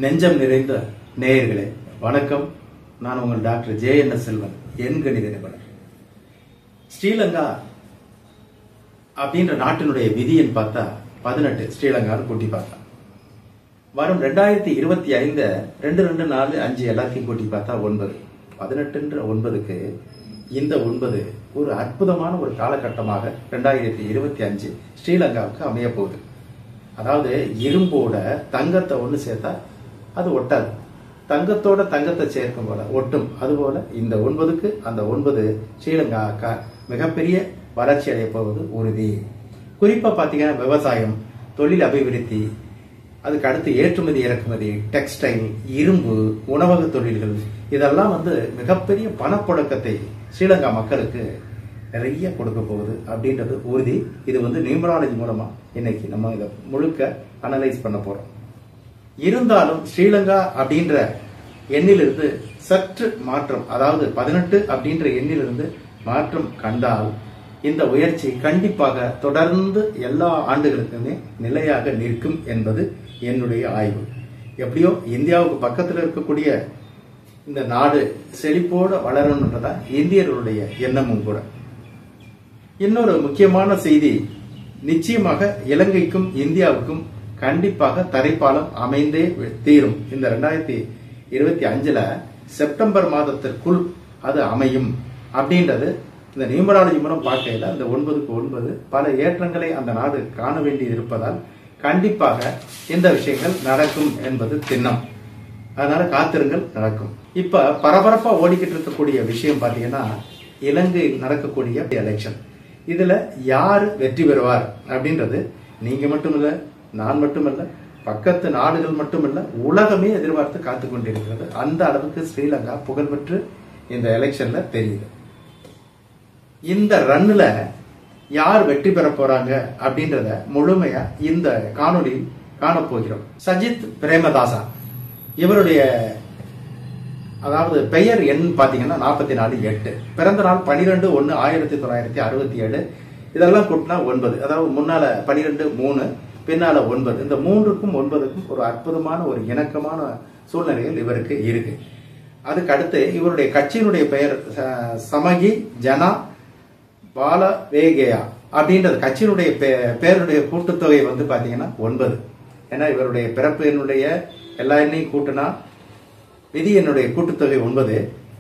நெஞ்சம் நிறைந்த நேயர்களே வணக்கம். நான் உங்கள் டாக்டர் ஜே.என்.எஸ். செல்வன், எண் கணித நிபுணர். ஸ்ரீலங்கா அப்படின்ற நாட்டினுடைய விதின்னு பார்த்தா 18 ஸ்ரீலங்கான்னு கூட்டி பார்த்தா வரும் 2025 2 2 4 5 எல்லாத்தையும் கூட்டி பார்த்தா 9. 18ன்ற 9க்கு இந்த 9 ஒரு அற்புதமான ஒரு காலகட்டமாக 2025 ஸ்ரீலங்காவுக்கு அமைய போகுது. அதாவது இரும்போட தங்கத்தை ஒன்று சேர்த்தா அது ஒட்டாது, தங்கத்தோட தங்கத்தை சேர்க்கும் போல ஒட்டும். அதுபோல இந்த 9க்கு அந்த 9 ஸ்ரீலங்கா மிகப்பெரிய வளர்ச்சி அடைய போவது உறுதி. குறிப்பா பாத்தீங்கன்னா விவசாயம், தொழில் அபிவிருத்தி, அதுக்கு அடுத்து ஏற்றுமதி இறக்குமதி, டெக்ஸ்டைல், இரும்பு, உணவக தொழில்கள், இதெல்லாம் மிகப்பெரிய பணப்புழக்கத்தை ஸ்ரீலங்கா மக்களுக்கு நிறைய கொடுக்க போகுது அப்படின்றது உறுதி. இது நியூமராலஜி மூலமா இன்னைக்கு நம்ம இதை முழுக்க அனலைஸ் பண்ண போறோம். இருந்தாலும் ஸ்ரீலங்கா அப்படின்ற எண்ணிலிருந்து சற்று மாற்றம், அதாவது 18 அப்படின்ற எண்ணிலிருந்து மாற்றம் கண்டால் இந்த உயர்ச்சி கண்டிப்பாக தொடர்ந்து எல்லா ஆண்டுகளுக்குமே நிலையாக நிற்கும் என்பது என்னுடைய ஆய்வு. எப்படியோ இந்தியாவுக்கு பக்கத்தில் இருக்கக்கூடிய இந்த நாடு செழிப்போட வளரணுன்றதான் இந்தியர்களுடைய எண்ணமும் கூட. இன்னொரு முக்கியமான செய்தி, நிச்சயமாக இலங்கைக்கும் இந்தியாவுக்கும் கண்டிப்பாக தரைப்பாலம் அமைந்தே தீரும். இந்த 2025 செப்டம்பர் மாதத்திற்குள் அது அமையும் அப்படின்றது இந்த நியூமராலஜி மூலம் பார்க்கையில் அந்த 9க்கு 9 பல ஏற்றங்களை அந்த நாடு காண வேண்டியது இருப்பதால் கண்டிப்பாக இந்த விஷயங்கள் நடக்கும் என்பது திண்ணம். அதனால காத்திருங்கள், நடக்கும். இப்ப பரபரப்பா ஓடிக்கிட்டு இருக்கக்கூடிய விஷயம் பாத்தீங்கன்னா இலங்கையில் நடக்கக்கூடிய எலெக்ஷன். இதுல யாரு வெற்றி பெறுவார் அப்படின்றது நீங்க மட்டுமில்ல, நான் மட்டுமல்ல, பக்கத்து நாடுகள் மட்டுமல்ல, உலகமே எதிர்பார்த்து காத்து கொண்டிருக்கிறது. அந்த அளவுக்கு ஸ்ரீலங்கா புகழ்பெற்று இந்த எலெக்ஷன்ல தெரியுது. இந்த ரன்ல யார் வெற்றி பெற போறாங்க அப்படின்றத முழுமையா இந்த காணொலியில் காணப்போகிறோம். சஜித் பிரேமதாசா இவருடைய அதாவது பெயர் எண் பாத்தீங்கன்னா 44-8, பிறந்த நாள் 12/1/1967. இதெல்லாம் கூட்டினா 9, அதாவது முன்னால 12 3 பின்னால 9. இந்த 3க்கும் 9க்கும் ஒரு அற்புதமான ஒரு இணக்கமான சூழ்நிலைகள் இவருக்கு இருக்கு. அதுக்கு அடுத்து இவருடைய கட்சியினுடைய பெயர் சமகி ஜனா பாலவேகேயா அப்படின்றது. கட்சியினுடைய பேருடைய கூட்டுத்தொகை பாத்தீங்கன்னா 9. ஏன்னா இவருடைய பிறப்பு என்னுடைய எல்லா எண்ணையும் கூட்டினா விதி என்னுடைய கூட்டுத்தொகை 9,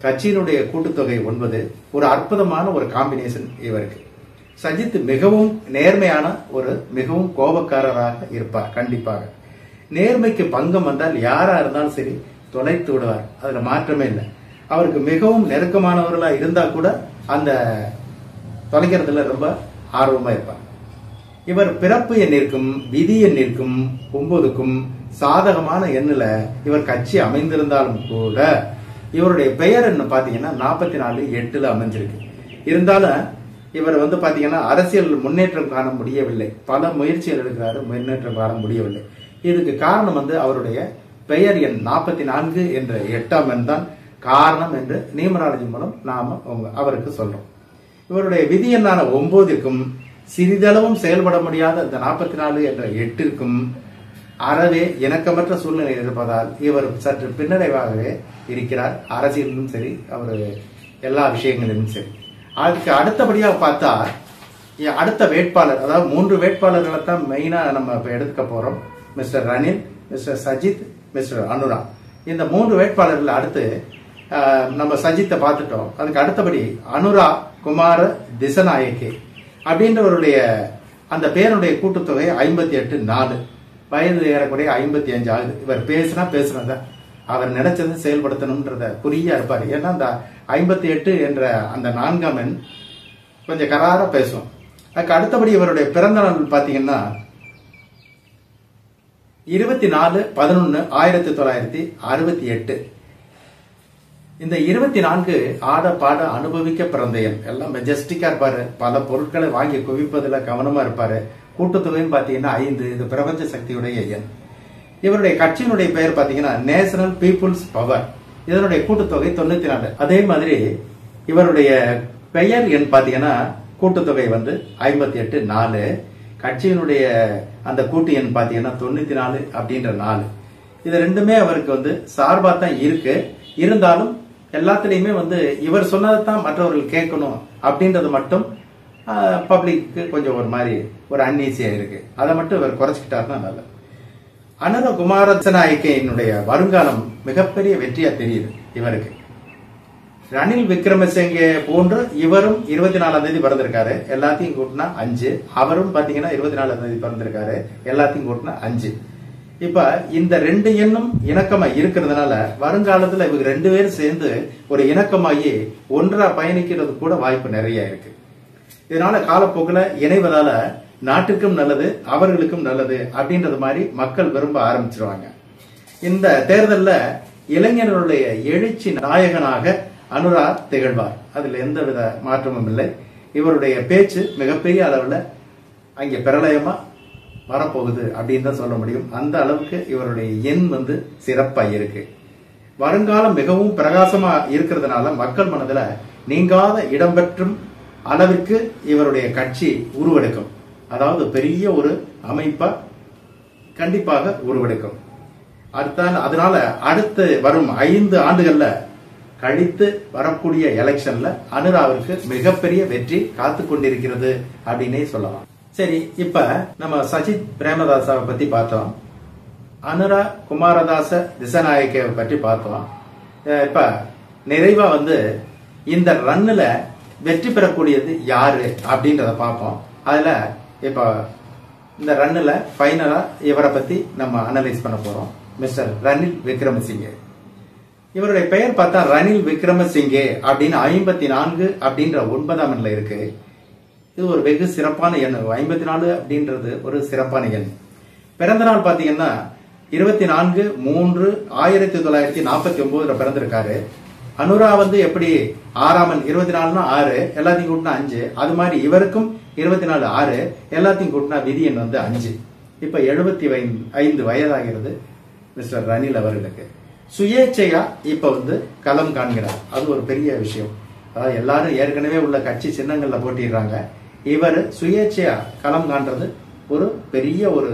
கட்சியினுடைய கூட்டுத்தொகை 9. ஒரு அற்புதமான ஒரு காம்பினேஷன் இவருக்கு. சஜித் மிகவும் நேர்மையான மிகவும் கோபக்காரராக இருப்பார். கண்டிப்பாக நேர்மைக்கு பங்கம் வந்தால் யாரா இருந்தாலும் சரி தொலைத்து விடுவார், அதுல மாற்றமே இல்லை. அவருக்கு மிகவும் நெருக்கமானவர்களா இருந்தா கூட அந்த தொலைக்கிறதுல ரொம்ப ஆர்வமா இருப்பார். இவர் பிறப்பு எண்ணிற்கும் விதி எண்ணிற்கும் 9க்கும் சாதகமான எண்ணில் இவர் கட்சி அமைந்திருந்தாலும் கூட இவருடைய பெயர் என்ன பாத்தீங்கன்னா 44-8 அமைஞ்சிருக்கு. இருந்தாலும் இவர் பாத்தீங்கன்னா அரசியல் முன்னேற்றம் காண முடியவில்லை. பல முயற்சிகள் எடுக்கிறாரு, முன்னேற்றம் காண முடியவில்லை. இதுக்கு காரணம் அவருடைய பெயர் எண் 44 என்ற 8ஆம் எண் தான் காரணம் என்று நியூமராலஜி மூலம் நாம அவருக்கு சொல்றோம். இவருடைய விதி எண்ணான 9ற்கும் சிறிதளவும் செயல்பட முடியாத இந்த 44 என்ற 8ற்கும் அறவே இணக்கமற்ற சூழ்நிலை இருப்பதால் இவர் சற்று பின்னடைவாகவே இருக்கிறார். அரசியலிலும் சரி, அவர் எல்லா விஷயங்களிலும் சரி. அதுக்கு அடுத்தபடியாக பார்த்தா அடுத்த வேட்பாளர், அதாவது 3 வேட்பாளர்களை தான் மெயினா நம்ம இப்ப எடுத்துக்க போறோம். Mister Ranil, mister Sajith, mister Anura. இந்த 3 வேட்பாளர்கள் அடுத்து நம்ம சஜித்தை பார்த்துட்டோம். அதுக்கு அடுத்தபடி அனுரா குமார திசநாயக்கே அப்படின்றவருடைய அந்த பேருடைய கூட்டுத்தொகை 58-4, வயது ஏறக்கூடிய 55 ஆகுது. இவர் பேசுனத அவர் நினைச்சது செயல்படுத்தணும்ன்றத குறியா இருப்பாரு. ஏன்னா அந்த 58 என்ற அந்த 4ஆம் எண் கொஞ்சம் கராரா பேசும். அதுக்கு அடுத்தபடி இவருடைய பிறந்த நாள் பாத்தீங்கன்னா 24/11/1968. இந்த 24 ஆட பாட அனுபவிக்க பிறந்த எண். எல்லாம் மெஜஸ்டிக்கா இருப்பாரு, பல பொருட்களை வாங்கி குவிப்பதுல கவனமா இருப்பாரு. கூட்டுத்தொகைன்னு பாத்தீங்கன்னா 5. இது பிரபஞ்ச சக்தியுடைய எண். இவருடைய கட்சியினுடைய பெயர் பாத்தீங்கன்னா நேஷனல் பீப்புள்ஸ் பவர். இதனுடைய கூட்டுத்தொகை 94. அதே மாதிரி இவருடைய பெயர் எண் பாத்தீங்கன்னா கூட்டுத்தொகை 58-4. கட்சியினுடைய அந்த கூட்டு எண் பாத்தீங்கன்னா 94 அப்படின்ற 4. இது ரெண்டுமே அவருக்கு சார்பா தான் இருக்கு. இருந்தாலும் எல்லாத்துலயுமே இவர் சொன்னதைத்தான் மற்றவர்கள் கேட்கணும் அப்படின்றது மட்டும் பப்ளிக்கு கொஞ்சம் ஒரு மாதிரி ஒரு அன்ஈசியா இருக்கு. அதை மட்டும் இவர் குறைச்சிக்கிட்டாருன்னா நல்லது. அனுர குமாரநாயக்கனுடைய வருங்காலம் மிகப்பெரிய வெற்றியா தெரியுது இவருக்கு. ரணில் விக்ரமசிங்கே போன்று இவரும் 24ஆம் தேதி பிறந்திருக்காரு, எல்லாத்தையும் கூட்டினா 5. அவரும் பாத்தீங்கன்னா 24ஆம் தேதி பிறந்திருக்காரு, எல்லாத்தையும் கூட்டினா 5. இப்ப இந்த 2 எண்ணும் இணக்கமா இருக்கிறதுனால வருங்காலத்துல இவங்க 2 பேரும் சேர்ந்து ஒரு இணக்கமாகி ஒன்றா பயணிக்கிறது கூட வாய்ப்பு நிறைய இருக்கு. இதனால காலப்போக்கில் இணைவதால நாட்டுக்கும் நல்லது, அவர்களுக்கும் நல்லது அப்படின்றது மாதிரி மக்கள் விரும்ப ஆரம்பிச்சிருவாங்க. இந்த தேர்தலில் இளைஞர்களுடைய எழுச்சி நாயகனாக அனுரா திகழ்வார். அதுல எந்தவித மாற்றமும் இல்லை. இவருடைய பேச்சு மிகப்பெரிய அளவுல அங்கே பிரளயமா வரப்போகுது அப்படின்னு தான் சொல்ல முடியும். அந்த அளவுக்கு இவருடைய எண் சிறப்பா இருக்கு. வருங்காலம் மிகவும் பிரகாசமா இருக்கிறதுனால மக்கள் மனதுல நீங்காத இடம்பெற்றும் அளவிற்கு இவருடைய கட்சி உருவெடுக்கும். அதாவது பெரிய ஒரு அமைப்பா கண்டிப்பாக உருவெடுக்கும். அதனால அடுத்து வரும் 5 ஆண்டுகள்ல கழித்து வரக்கூடிய எலெக்ஷன்ல அனுராவிற்கு மிகப்பெரிய வெற்றி காத்து கொண்டிருக்கிறது அப்படின்னே சொல்லலாம். சரி, இப்ப நம்ம சஜித் பிரேமதாசாவை பத்தி பார்த்தோம், அனுரா குமாரதாச திசாநாயக்கவை பற்றி பார்த்தோம். இப்ப நிறைவா இந்த ரன்னுல வெற்றி பெறக்கூடியது யாரு அப்படின்றத பார்ப்போம். அதுல இப்ப இந்த ரன்னுல ஃபைனலா இவரை பத்தி நம்ம அனலைஸ் பண்ண போறோம். மிஸ்டர் ரணில் விக்ரமசிங்கே. இவருடைய பெயர் பார்த்தா ரணில் விக்ரமசிங்கே அப்படின்னு 54 அப்படின்ற 9ஆம் எண்ணில் இருக்கு. இது ஒரு வெகு சிறப்பான எண். 54 அப்படின்றது ஒரு சிறப்பான எண். பிறந்த நாள் பாத்தீங்கன்னா 24/3/1949 பிறந்திருக்காரு. அனுரா எப்படி 6ஆம் எண் 24னா 6, எல்லாத்தையும் கூட்டினா 5. அது மாதிரி இவருக்கும் 24 6, எல்லாத்தையும் கூட்டினா விதி எண் 5. இப்ப 75 வயதாகிறது மிஸ்டர் ரணில் அவர்களுக்கு. சுயேட்சையா இப்ப களம் காண்கிறார். அது ஒரு பெரிய விஷயம். அதாவது எல்லாரும் ஏற்கனவே உள்ள கட்சி சின்னங்கள்ல போட்டிடுறாங்க. இவர் சுயேட்சையா களம் காண்றது ஒரு பெரிய ஒரு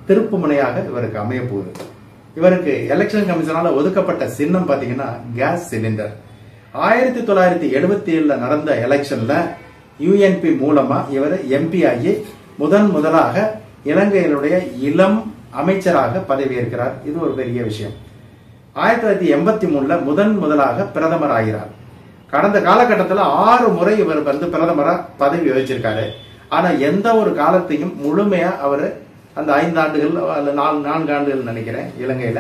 திருப்பு முனையாக இவருக்கு அமைய போகுது. இவருக்கு எலெக்ஷன் கமிஷனால ஒதுக்கப்பட்ட சின்னம் பாத்தீங்கன்னா கேஸ் சிலிண்டர். 1977 நடந்த எலெக்ஷன்ல யுஎன்பி மூலமா இவர் எம்பி ஆகி முதலாக இலங்கையினுடைய இளம் அமைச்சராக பதவியேற்கிறார். இது ஒரு பெரிய விஷயம். 1983 முதலாக பிரதமர் ஆகிறார். கடந்த காலகட்டத்தில் 6 முறை இவர் பிரதமரா பதவி வகிச்சிருக்காரு. ஆனா எந்த ஒரு காலத்தையும் முழுமையா அவர் அந்த 5 ஆண்டுகள் அல்ல 4 ஆண்டுகள் நினைக்கிறேன் இலங்கையில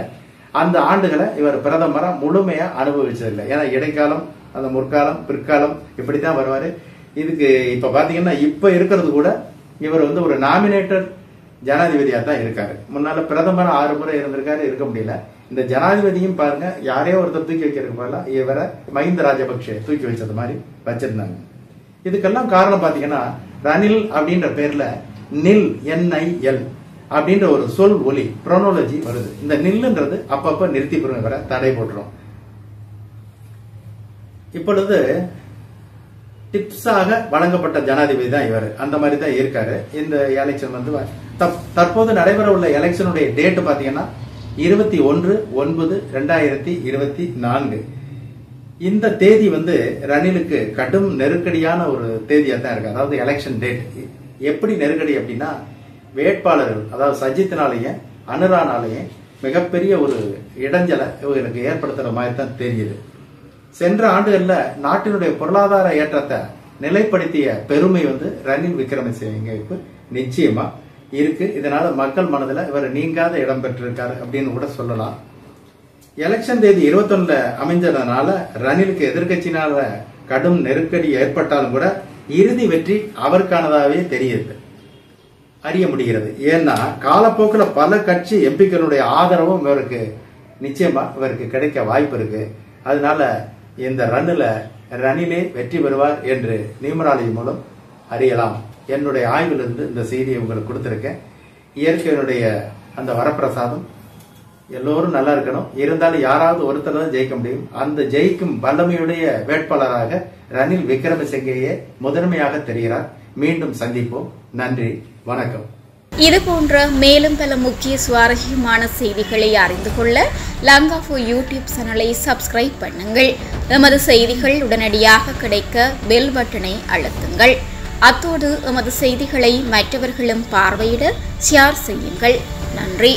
அந்த ஆண்டுகளை இவர் பிரதமரா முழுமையா அனுபவிச்சதில்லை. ஏன்னா இடைக்காலம், அந்த முற்காலம், பிற்காலம் இப்படித்தான் வருவாரு. இதுக்கு இப்ப பாத்தீங்கன்னா இப்ப இருக்கிறது கூட இவர் ஒரு நாமினேட்டட் ஜனாதிபதியா தான் இருக்காரு. முன்னால பிரதமர் 6 முறை இருந்திருக்காரு, இருக்க முடியல. இந்த ஜனாதிபதியும் பாருங்க யாரையோ ஒருத்தர் தூக்கி வைக்கிறதுக்கு பதிலா இவரை மஹிந்த ராஜபக்ஷ தூக்கி வச்சது மாதிரி வச்சிருந்தாங்க. இதுக்கெல்லாம் காரணம் பாத்தீங்கன்னா ரணில் அப்படின்ற பேர்ல நில் NIL அப்படின்ற ஒரு சொல் ஒலி புரோனாலஜி வருது. இந்த நில்லுன்றது அப்பப்ப நிறுத்தி வர தடை போட்டுரும். இப்பொழுது டிப்ஸாக வழங்கப்பட்ட ஜனாதிபதி தான் இவர். அந்த மாதிரி தான் இருக்காரு. இந்த எலெக்ஷன் தற்போது நடைபெற உள்ள எலெக்ஷனுடைய டேட் பாத்தீங்கன்னா 21/9/2024. இந்த தேதி ரணிலுக்கு கடும் நெருக்கடியான ஒரு தேதியா தான் இருக்கு. அதாவது எலெக்ஷன் டேட் எப்படி நெருக்கடி அப்படின்னா வேட்பாளர்கள், அதாவது சஜித்தினாலேயும் அனுரானாலேயும் மிகப்பெரிய ஒரு இடைஞ்சலை இவங்களுக்கு ஏற்படுத்துற மாதிரி தான் தெரியுது. சென்ற ஆண்டுகள்ல நாட்டினுடைய பொருளாதார ஏற்றத்தை நிலைப்படுத்திய பெருமை ரணில் விக்ரமசிங்கேவுக்கு நிச்சயமா இருக்கு. இதனால மக்கள் மனதில் இவர் நீங்காத இடம் பெற்றிருக்காரு அப்படின்னு கூட சொல்லலாம். எலெக்ஷன் தேதி 21 அமைஞ்சதுனால ரணிலுக்கு எதிர்கட்சியினால கடும் நெருக்கடி ஏற்பட்டாலும் கூட இறுதி வெற்றி அவருக்கானதாவே தெரியுது, அறிய முடிகிறது. ஏன்னா காலப்போக்கில் பல கட்சி எம்பிக்களுடைய ஆதரவும் இவருக்கு நிச்சயமா இவருக்கு கிடைக்க வாய்ப்பு இருக்கு. அதனால இந்த ரணிலே வெற்றி பெறுவார் என்று நியூமராலஜி மூலம் அறியலாம். என்னுடைய ஆய்விலிருந்து இந்த செய்தியை உங்களுக்கு கொடுத்திருக்கேன். இயற்கையினுடைய அந்த வரப்பிரசாதம் எல்லோரும் நல்லா இருக்கணும். இருந்தாலும் யாராவது ஒருத்தர் தான் ஜெயிக்க முடியும். அந்த ஜெயிக்கும் வல்லமையுடைய வேட்பாளராக ரணில் விக்ரமசிங்கேயே முதன்மையாக தெரிகிறார். மீண்டும் சந்திப்போம். நன்றி, வணக்கம். இதுபோன்ற மேலும் பல முக்கிய சுவாரஸ்யமான செய்திகளை அறிந்து கொள்ள லங்காஃபோ யூடியூப் சேனலை சப்ஸ்கிரைப் பண்ணுங்கள். எமது செய்திகள் உடனடியாக கிடைக்க பெல் பட்டனை அழுத்துங்கள். அத்தோடு எமது செய்திகளை மற்றவர்களும் பார்வையிட ஷேர் செய்யுங்கள். நன்றி.